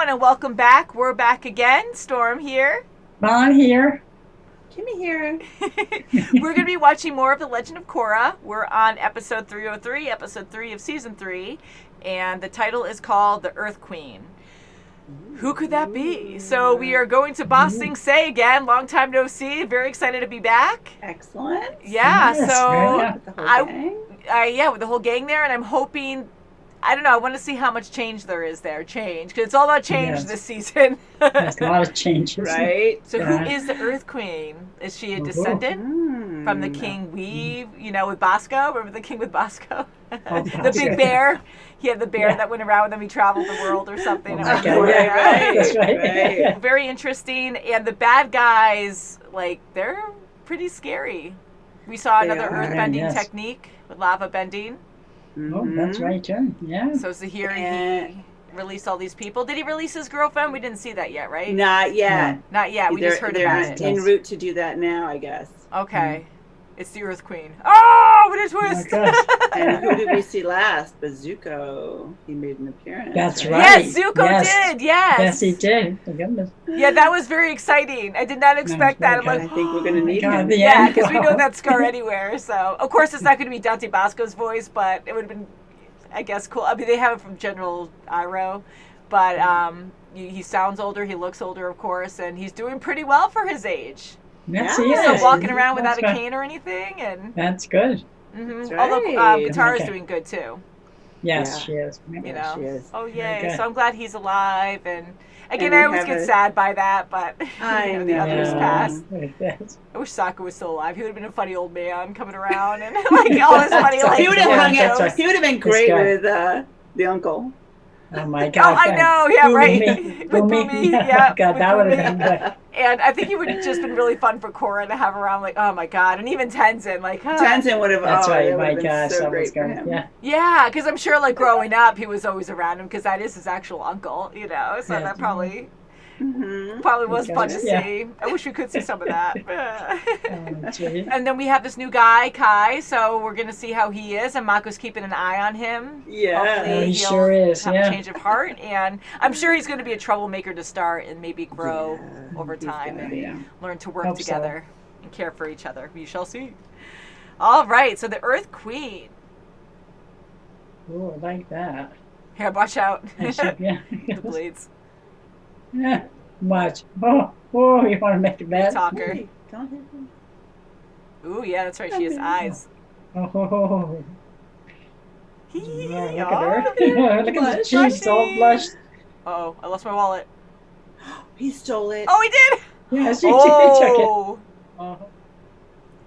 everyone, and welcome back. We're back again. Storm here. Ron here. Kimmy here. We're going to be watching more of The Legend of Korra. We're on episode 303, episode 3 of season 3, and the title is called The Earth Queen. Who could that be? So we are going to Ba Sing Se again. Long time no see. Very excited to be back. Excellent. Yeah, Yes, so yeah. With the whole gang. yeah, with the whole gang there, and I'm hoping, I don't know, I want to see how much change there is there. Change, because it's all about change Yes. this season. There's a lot of changes. Right? So Yeah. who is the Earth Queen? Is she a Ooh. descendant from the King Weave, with Bosco? Remember the King with Bosco? Oh, The big Bosco. bear? He had the bear Yeah. that went around with him. He traveled the world or something. Oh I my don't God, know. yeah, that's right. Right. Very interesting. And the bad guys, they're pretty scary. We saw They another are, earth-bending yes. technique with lava bending. Oh, that's right, too. Yeah. So Zahir, he released all these people. Did he release his girlfriend? We didn't see that yet, right? Not yet. Not yet. We they're, just heard they're about it. en route to do that now, I guess. Okay. It's the Earth Queen. Oh, what a twist! Oh my gosh. And who did we see last? Zuko. He made an appearance. That's right. Yes, Zuko Yes. did. Yes. Yes, he did. Oh, goodness. Yeah, that was very exciting. I did not expect that. I'm very like, I think we're going to Oh my need God, him. the yeah, end. because we know that Scar anywhere. So, of course, it's not going to be Dante Bosco's voice, but it would have been, I guess, cool. I mean, they have it from General Iroh, but he sounds older. He looks older, of course, and he's doing pretty well for his age. Yes, Yeah. he He's is. not walking around without That's a right. cane or anything, and That's good. That's although right. Katara's Okay. doing good too. Yes, Yeah. she is. You know. she is. Oh Very yay! good. So I'm glad he's alive, and again, And we I always have get a- sad by that, but I the others know. passed. Yes. I wish Sokka was still alive. He would have been a funny old man coming around and like all his funny like. He would have Yeah, hung that's out. right. He would have been This great guy. with the uncle. Oh, my Oh, God. I know. Yeah, right. Boomy. With Boomy. Yeah. Yeah. Oh, God, with that would Boomy. have been good. And I think he would have just been really fun for Korra to have around. Like, oh my God, and even Tenzin. Like, huh. Tenzin would have. That's oh, right. It would My have been gosh, so that great was for good. him. Yeah. Yeah, because I'm sure like growing up, he was always around him because that is his actual uncle. So Yeah. that probably Mm-hmm. was fun to Yeah. see. I wish we could see some of that. Oh, gee. And then we have this new guy, Kai, so we're going to see how he is, and Mako's keeping an eye on him. Yeah. Hopefully Oh, he he'll sure is, have yeah. a change of heart, and I'm sure he's going to be a troublemaker to start and maybe grow Yeah, over he's time gonna and be. learn to work Hope so. together and care for each other. We shall see. All right, so the Earth Queen. Oh, I like that. Here, watch out. I should, yeah. The blades. Yeah. Much. Oh, you want to make it bad? Talker. Hey, don't hit him. Ooh, yeah, that's right. She has eyes. Oh, Hee, look at oh, her. Look at the Blush. cheeks all blushed. Uh-oh, I lost my wallet. He stole it. Oh, he did! Yeah, she took it. Oh, Oh,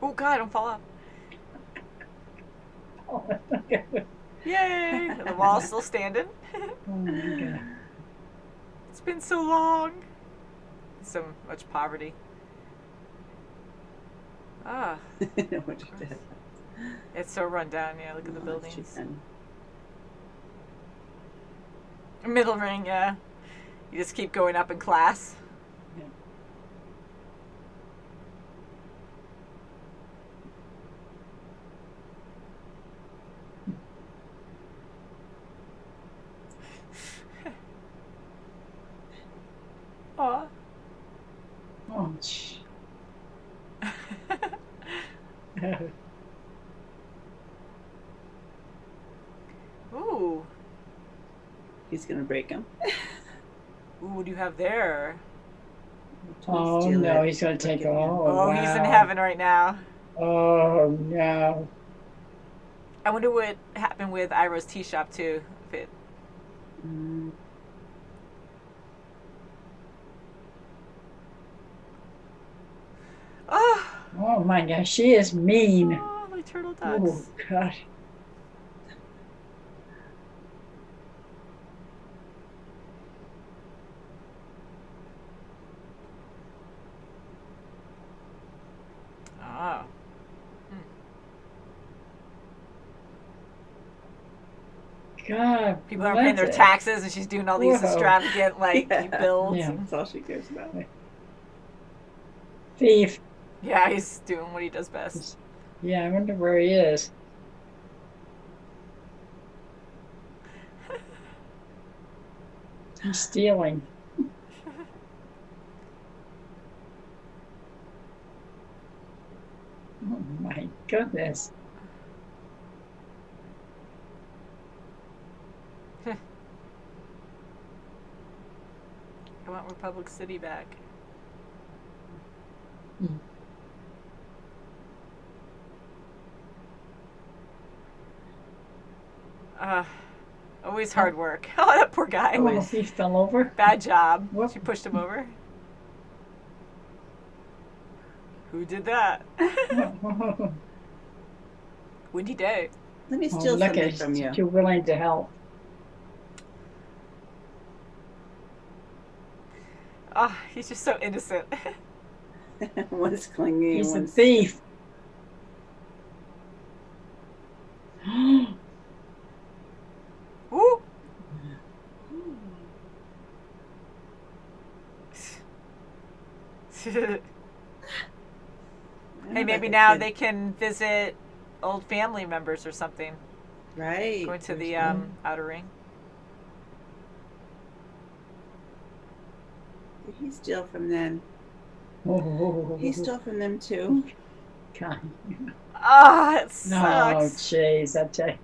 oh God, don't fall off. oh, okay. Yay! And the wall's still standing. Oh, my God. It's been so long. So much poverty. Ah, What you did. it's so run down. Yeah, look at the Oh, buildings. she's done. Middle ring, yeah. You just keep going up in class. Yeah. Aw. Oh, shh. Ooh. He's gonna break him. Ooh, what do you have there? Oh, Steal no, it. he's going to take Look at him. all. Oh, he's in wow. heaven right now. Oh, no. I wonder what happened with Iroh's tea shop too. If it Mm. Oh, Oh, my gosh, she is mean. oh my turtle Oh, ducks. God. Oh. God. People aren't paying their bless it. taxes and she's doing all these Whoa. extravagant like Yeah. builds. Yeah. That's all she cares about. Thief. Yeah, he's doing what he does best. Yeah, I wonder where he is. He's stealing. Oh my goodness. I want Republic City back. Mm. Always hard work. Oh, that poor guy. Oh, he fell over. Bad job. Whoop. She pushed him over. Who did that? Windy day. Let me Oh, steal look something at from you. you're willing to help. Oh, he's just so innocent. One's clinging. He's a one's... thief. Woo! Hey, maybe now they can visit old family members or something. Right. Going to the outer ring. Did he steal from them? Oh, He stole from them too. God. Oh, it Oh, sucks. jeez, I tell you.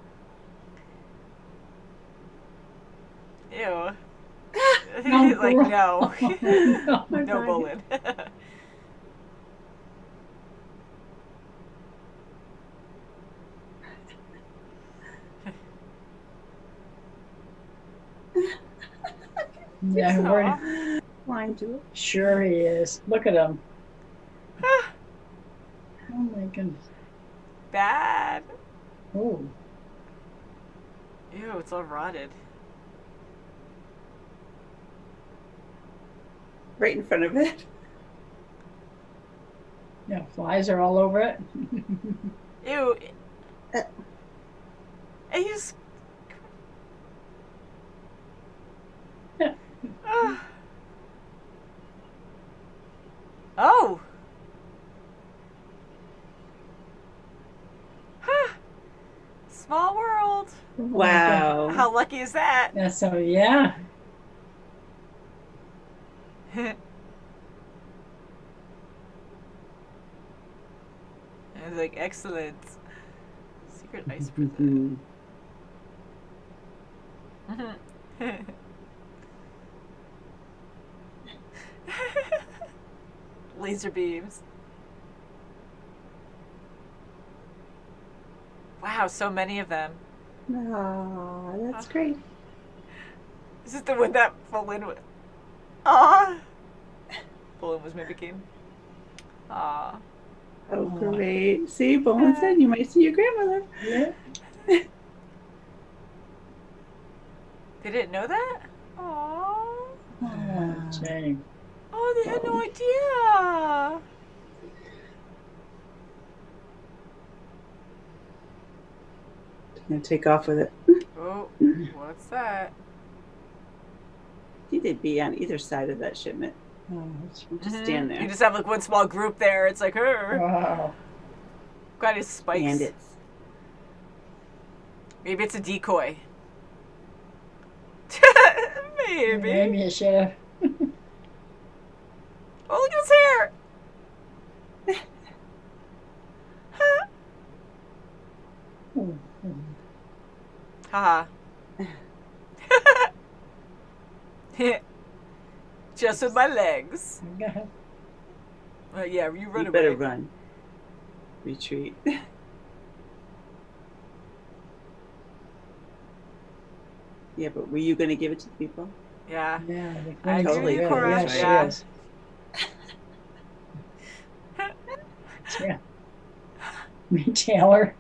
Ew. No, Like, no. no. No bullet. Yeah, we're Aw. Blind to it. sure he is. Look at him. Oh my goodness. Bad. Oh, Ew, it's all rotted. Right in front of it. yeah, flies are all over it. Ew. And he's. Oh. Small world. Wow. How lucky is that? Yeah, so yeah. And like, excellent. Secret ice prison. Laser beams. Wow, so many of them. Oh, that's great. Is this the one that Bolin was? Aw. Bolin was mimicking. Aw. Oh, great. See, Bowen said you might see your grandmother. Yeah. They didn't know that? Aw. Oh, Cheng. Oh, they had no idea. Gonna take off with it. Oh, what's that? You did be on either side of that shipment. Oh, that's, Just stand there. You just have like one small group there. It's like, wow. got his spikes. Bandits. Maybe it's a decoy. Maybe. Maybe you should have. Oh, look at his hair. Oh, Haha. Just with my legs. oh. Yeah, you run You away. better run. Retreat. Yeah, but were you going to give it to the people? Yeah. Yeah, the I queen's totally good. agree, Yeah, Korra. she Yeah. is. Yeah. Me, Taylor.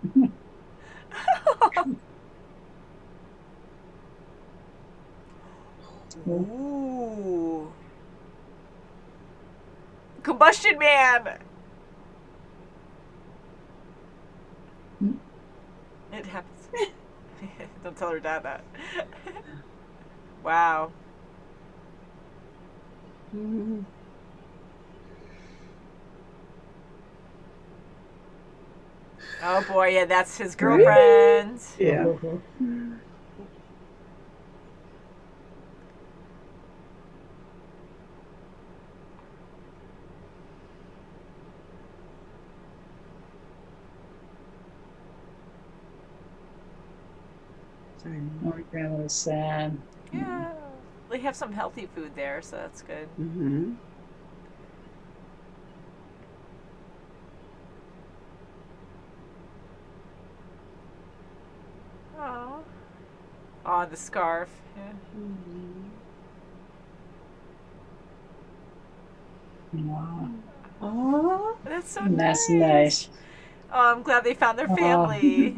Ooh. Combustion Man. Hmm? It happens. Don't tell her dad that. Wow. Mm-hmm. Oh boy, yeah, that's his girlfriend. Yeah. Sorry. Oh, my grandmother's sad. Yeah. They have some healthy food there, so that's good. Mm-hmm. Oh. Oh, the scarf. Yeah. Wow. Oh. That's so That's nice. nice. Oh, I'm glad they found their Oh. family.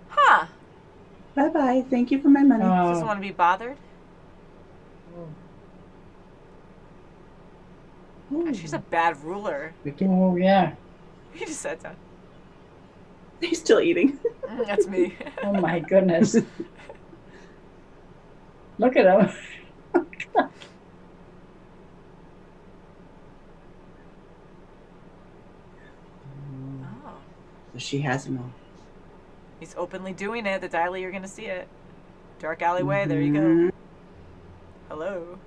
Huh. Bye-bye. Thank you for my money. Doesn't Oh. want to be bothered. Ooh. She's a bad ruler. Oh, yeah. He just sat down. He's still eating. That's me. Oh, my goodness. Look at him. Oh. So she has them all. He's openly doing it. The daily, you're going to see it. Dark alleyway. There you Mhm. go. Hello.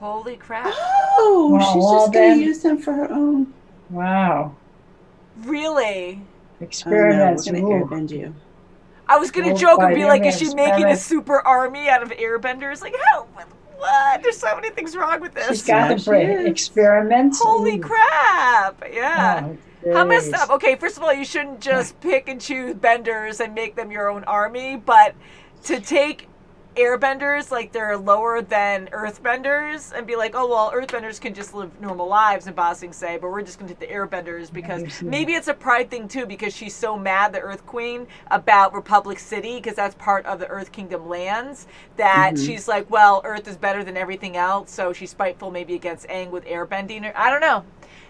Holy crap. Oh, Well, she's well just going then. to use them for her own. Wow. Really? Experiments. Oh, no, we're Ooh. going to airbend you. I was going Oh, to joke and by be the like, way, is she making a experiment. super army out of airbenders? Like, how? What? There's so many things wrong with this. She's got Yeah, the she brain. is. Experiments. Holy Ooh. crap. Yeah. Oh, How messed jeez. up. Okay, first of all, you shouldn't just pick and choose benders and make them your own army, but to take airbenders like they're lower than earthbenders and be like, oh, well, earthbenders can just live normal lives, and Bossing say, but we're just going to take the airbenders because maybe it's a pride thing too, because she's so mad, the Earth Queen, about Republic City, because that's part of the Earth Kingdom lands, that she's like, well, Earth is better than everything else, so she's spiteful maybe against Aang with airbending. I don't know.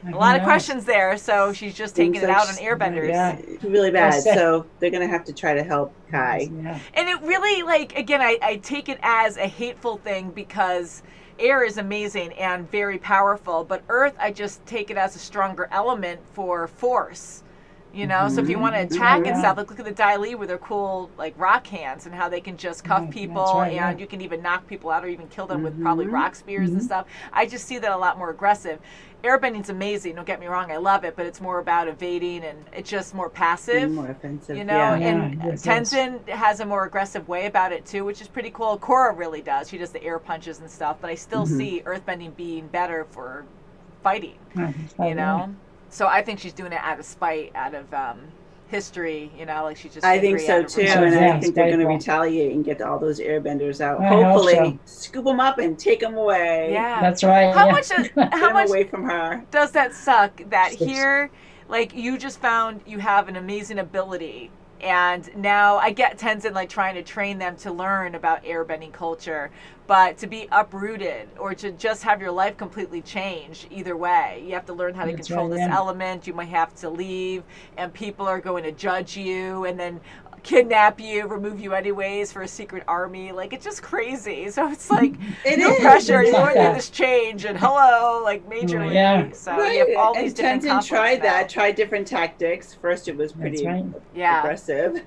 A lot of questions there, so she's just taking it out on airbenders. Yeah. It's really bad. That's it. So they're going to have to try to help Kai. Yeah. And it really, like, again, I take it as a hateful thing because air is amazing and very powerful, but earth, I just take it as a stronger element for force. You know, so if you want to attack and stuff, like look at the Dai Li with their cool like rock hands and how they can just cuff Right, people, that's right, and yeah. you can even knock people out or even kill them with probably rock spears and stuff. I just see that a lot more aggressive. Airbending's amazing, don't get me wrong, I love it, but it's more about evading and it's just more passive. More offensive. You know, Yeah. and Yeah, yes, Tenzin has a more aggressive way about it too, which is pretty cool. Korra really does. She does the air punches and stuff, but I still see earthbending being better for fighting, you know? So I think she's doing it out of spite, out of history, you know, like she's just I think angry so out of too, revenge. and Yeah, I think they're going to spiteful. retaliate and get all those airbenders out. I hope Hopefully, so. scoop them up and take them away. Yeah. That's right. How yeah. much Get how 'em much away from her. does that suck that Six. here, like, you just found you have an amazing ability, and now I get Tenzin like trying to train them to learn about airbending culture, but to be uprooted or to just have your life completely change, either way, you have to learn how to That's control right, this yeah. element. You might have to leave, and people are going to judge you, and then kidnap you, remove you anyways for a secret army. Like, it's just crazy. So it's like It no is. pressure. It's You're like going through that. this change, and hello, like majorly. Yeah. So Right. you have all And these different Tenzin conflicts tried now. that, tried different tactics. First, it was pretty right. Yeah. aggressive,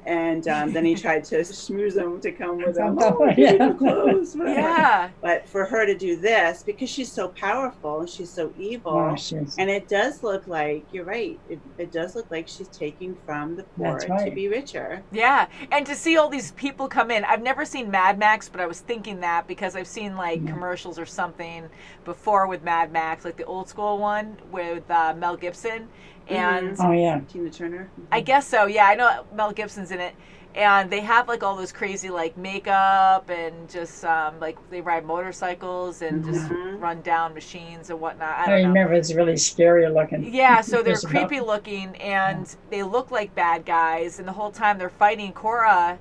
and then he tried to schmooze them to come with him. Oh, Oh, give me yeah. new clothes, whatever. Yeah. But for her to do this, because she's so powerful and she's so evil, Oh, she's- and it does look like, you're right, it does look like she's taking from the poor That's to right. be richer. Yeah, and to see all these people come in. I've never seen Mad Max, but I was thinking that because I've seen like commercials or something before with Mad Max, like the old school one with Mel Gibson. And Oh, yeah. Tina Turner. I guess so, yeah, I know Mel Gibson's in it. And they have like all those crazy like makeup and just like they ride motorcycles and just run down machines and whatnot. I I don't know. remember it's really scary looking. Yeah, so they're Just about- creepy looking and they look like bad guys, and the whole time they're fighting Korra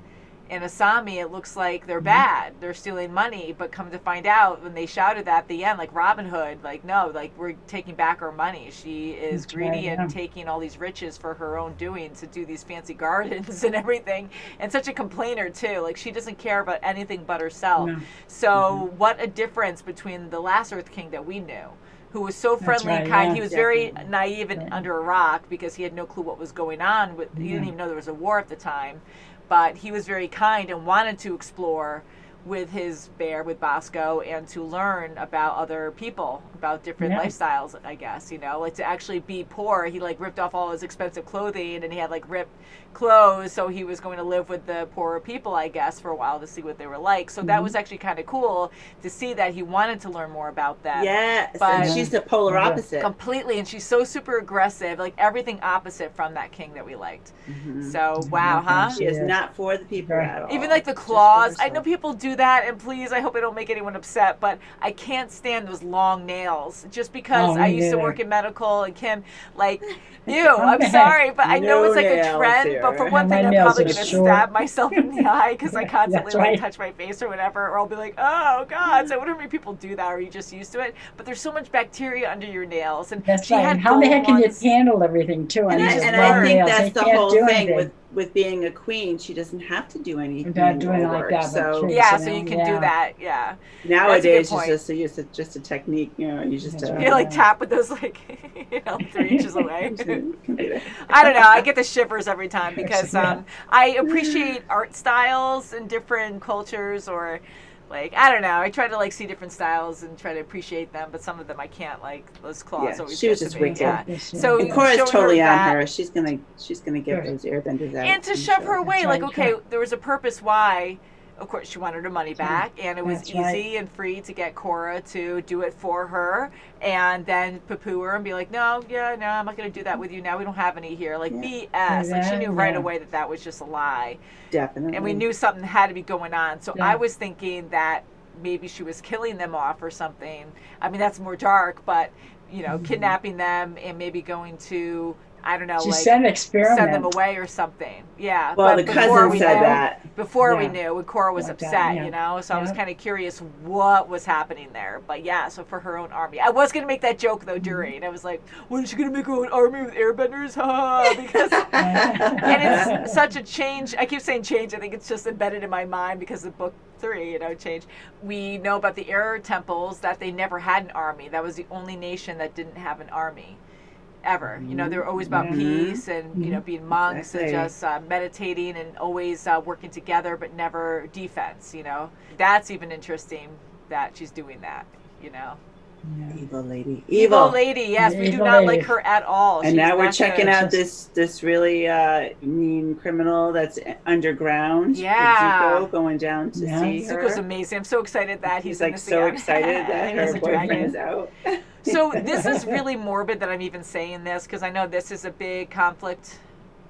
and Asami, it looks like they're bad. They're stealing money, but come to find out when they shouted that at the end, like Robin Hood, like, no, like, we're taking back her money. She is That's greedy right, yeah. and taking all these riches for her own doing to do these fancy gardens and everything. And such a complainer, too. Like, she doesn't care about anything but herself. No. So what a difference between the last Earth King that we knew, who was so friendly and right, kind. yeah. He was very Definitely. naive and Right. under a rock because he had no clue what was going on. He didn't even know there was a war at the time. But he was very kind and wanted to explore with his bear, with Bosco, and to learn about other people, about different lifestyles, I guess, like to actually be poor. He like ripped off all his expensive clothing, and he had like ripped clothes, so he was going to live with the poorer people, I guess, for a while to see what they were like. So that was actually kind of cool to see that he wanted to learn more about them. Yes, but and she's the polar opposite. Completely, and she's so super aggressive, like everything opposite from that king that we liked. So, wow, huh? She is not for the people at all. Even like the claws. I know people do that, and please, I hope I don't make anyone upset, but I can't stand those long nails. Just because I used to work in medical, and Kim, like, I'm sorry, but I know it's like a trend, but for one thing, I'm probably going to stab myself in the eye because I constantly like touch my face or whatever, or I'll be like, oh, God. So I wonder how many people do that, or are you just used to it? But there's so much bacteria under your nails. And that's right. And how the heck can you handle everything, too? And I think that's the whole thing with being a queen. She doesn't have to do anything. Not doing like that. So you can do that. Yeah. Nowadays, it's just a technique. You just you like tap with those 3 inches away. I don't know. I get the shivers every time because I appreciate art styles and different cultures, or I don't know. I try to see different styles and try to appreciate them, but some of them I can't. Like those claws always. She was just wicked. Yeah. So Korra's totally on her. She's gonna get those airbenders out. And to shove her away, there was a purpose why. Of course, she wanted her money back, and it was easy and free to get Korra to do it for her, and then poo-poo her and be like, no, I'm not going to do that with you now. We don't have any here. BS. She knew right away that was just a lie. Definitely. And we knew something had to be going on. So I was thinking that maybe she was killing them off or something. I mean, that's more dark, but, kidnapping them and maybe going to... I don't know, send them away or something. Yeah. Well, the cousin said that. Before we knew, when Korra was upset, so I was kind of curious what was happening there. But so for her own army. I was going to make that joke, though, during. I was like, what, is she going to make her own army with airbenders? Because, and it's such a change. I keep saying change. I think it's just embedded in my mind because of book 3, change. We know about the air temples that they never had an army. That was the only nation that didn't have an army. Ever. They were always about peace and, being monks and just meditating and always working together, but never defense, That's even interesting that she's doing that, Evil lady. Evil lady, yes. We do not like her at all. And now we're checking out this really mean criminal that's underground. Yeah. Zuko going down to see her. Zuko's amazing. I'm so excited that he's in this so again. excited that her boyfriend is out. So this is really morbid that I'm even saying this, because I know this is a big conflict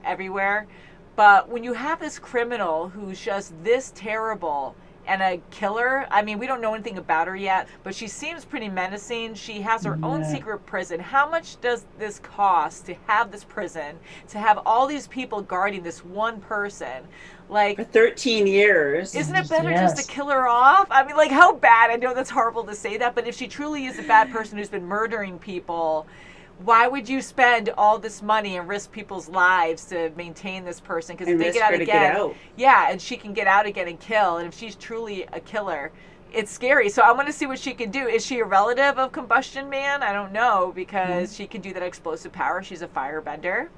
everywhere. But when you have this criminal who's just this terrible and a killer, I mean, we don't know anything about her yet, but she seems pretty menacing. She has her own secret prison. How much does this cost to have this prison, to have all these people guarding this one person? For 13 years. Isn't it better just to kill her off? I mean, how bad? I know that's horrible to say that, but if she truly is a bad person who's been murdering people, why would you spend all this money and risk people's lives to maintain this person? Because if they get out again, and she can get out again and kill. And if she's truly a killer, it's scary. So I want to see what she can do. Is she a relative of Combustion Man? I don't know, because she can do that explosive power. She's a firebender.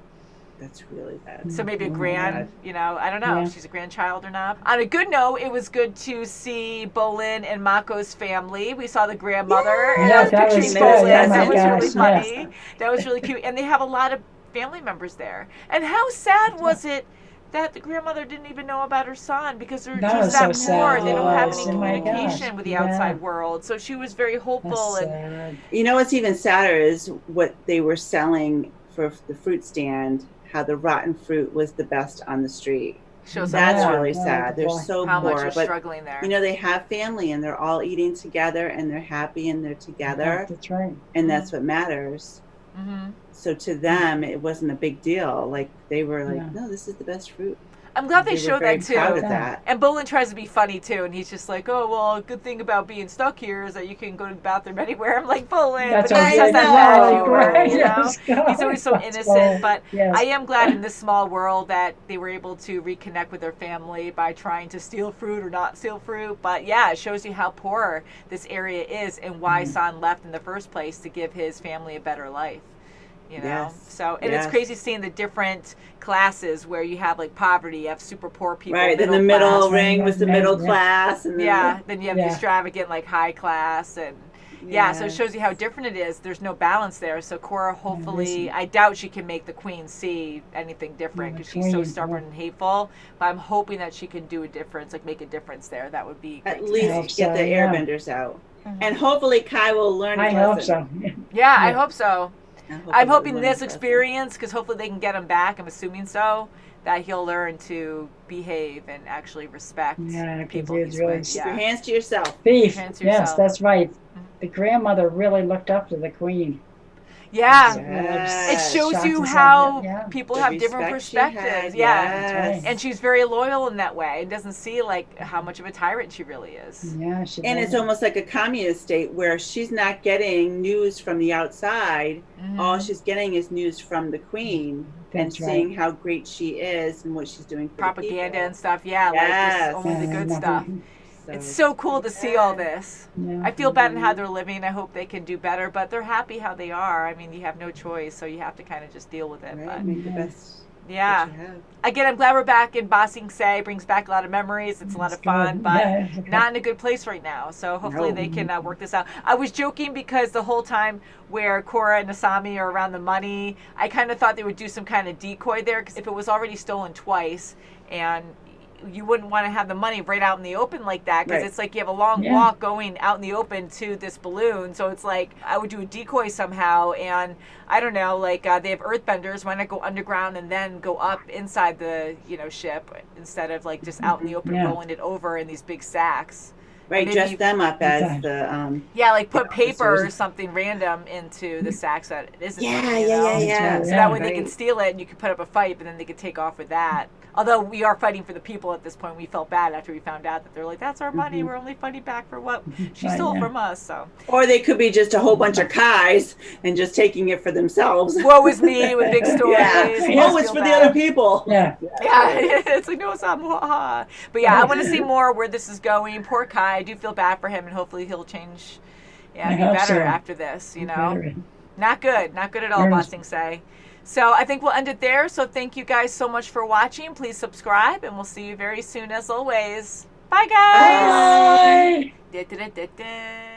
That's really bad. So maybe a I don't know if she's a grandchild or not. On a good note, it was good to see Bolin and Mako's family. We saw the grandmother. That was Bolin. That was really funny. That was really cute. And they have a lot of family members there. And how sad was it that the grandmother didn't even know about her son, because they're just that poor. They don't have any communication with the outside world. So she was very hopeful. And what's even sadder is what they were selling for the fruit stand. How the rotten fruit was the best on the street. That's really sad. They're so how poor, much are but struggling there. They have family and they're all eating together and they're happy and they're together. That's right. And that's what matters. So to them, it wasn't a big deal. They were no, this is the best fruit. I'm glad they showed that too. Proud of that. And Bolin tries to be funny too, and he's just like, "Oh well, a good thing about being stuck here is that you can go to the bathroom anywhere." I'm like, Bolin, that's but he has that bad humor, He's always so innocent. But I am glad in this small world that they were able to reconnect with their family by trying to steal fruit or not steal fruit. But it shows you how poor this area is and why San left in the first place, to give his family a better life. You know, Yes. so and it's Yes. crazy seeing the different classes where you have like poverty, you have super poor people, Right. Then middle the middle class. ring was the middle class, and then Yeah, then you have the Yeah. extravagant like high class, and so it shows you how different it is. There's no balance there. So Korra, hopefully, I doubt she can make the queen see anything different because she's so queen, stubborn and hateful. But I'm hoping that she can do a difference, like make a difference there. That would be great at to least see. get the airbenders out. And hopefully Kai will learn his I hope lesson. so. Yeah, I hope so. I'm hoping he'll learn this his lesson. experience, because hopefully they can get him back, I'm assuming so, that he'll learn to behave and actually respect Yeah, 'cause people he he's was really with. Keep your Yeah. hands to yourself. Thief. Hands to Yes, yourself. that's right. The grandmother really looked up to the queen. Yeah. Yes. It shows Shocked you and how sad, yeah. people The have different respect she had, perspectives. Yeah. yes. And she's very loyal in that way and doesn't see like how much of a tyrant she really is. Yeah, she And did. it's almost like a communist state where she's not getting news from the outside. All she's getting is news from the queen and That's right. seeing how great she is and what she's doing for Propaganda the and stuff. Yeah, Yes. like this, only the good Yeah, stuff. nothing. people. It's so cool to see all this. Yeah. I feel bad in how they're living. I hope they can do better, but they're happy how they are. I mean, you have no choice, so you have to kind of just deal with it. Right? But Make the best yeah. that you have. Again, I'm glad we're back in Ba Sing Se. Brings back a lot of memories. It's a lot of fun, but Yeah, it's okay. not in a good place right now. So hopefully No. they can work this out. I was joking because the whole time where Korra and Asami are around the money, I kind of thought they would do some kind of decoy there, because if it was already stolen twice, and you wouldn't want to have the money right out in the open like that, because Right. it's like you have a long Yeah. walk going out in the open to this balloon. So it's like I would do a decoy somehow, and I don't know, like they have earthbenders. Why not go underground and then go up inside the ship instead of like just out in the open Yeah. rolling it over in these big sacks? Right, Maybe- dress them up as Okay. the Yeah, like put paper or officers. something random into the sacks that it isn't. Yeah, you yeah, know? yeah, yeah. So that way they Right. can steal it and you can put up a fight, but then they could take off with that. Although we are fighting for the people at this point. We felt bad after we found out that they're like, that's our money. We're only fighting back for what she Right, stole yeah. from us. So Or they could be just a whole bunch of Kais and just taking it for themselves. woe is me with big stories. Yeah. and Oh, just it's feel for the bad. other people. Yeah. Yeah, it's like, no, it's not. Mwahaha. But yeah, I want to see more where this is going. Poor Kai. I do feel bad for him, and hopefully he'll change. Yeah, I be hope better so. after this, you know? Better. Not good at all, Yes. Ba Sing Se. So I think we'll end it there. So thank you guys so much for watching. Please subscribe, and we'll see you very soon as always. Bye, guys. Bye. Da-da-da-da-da.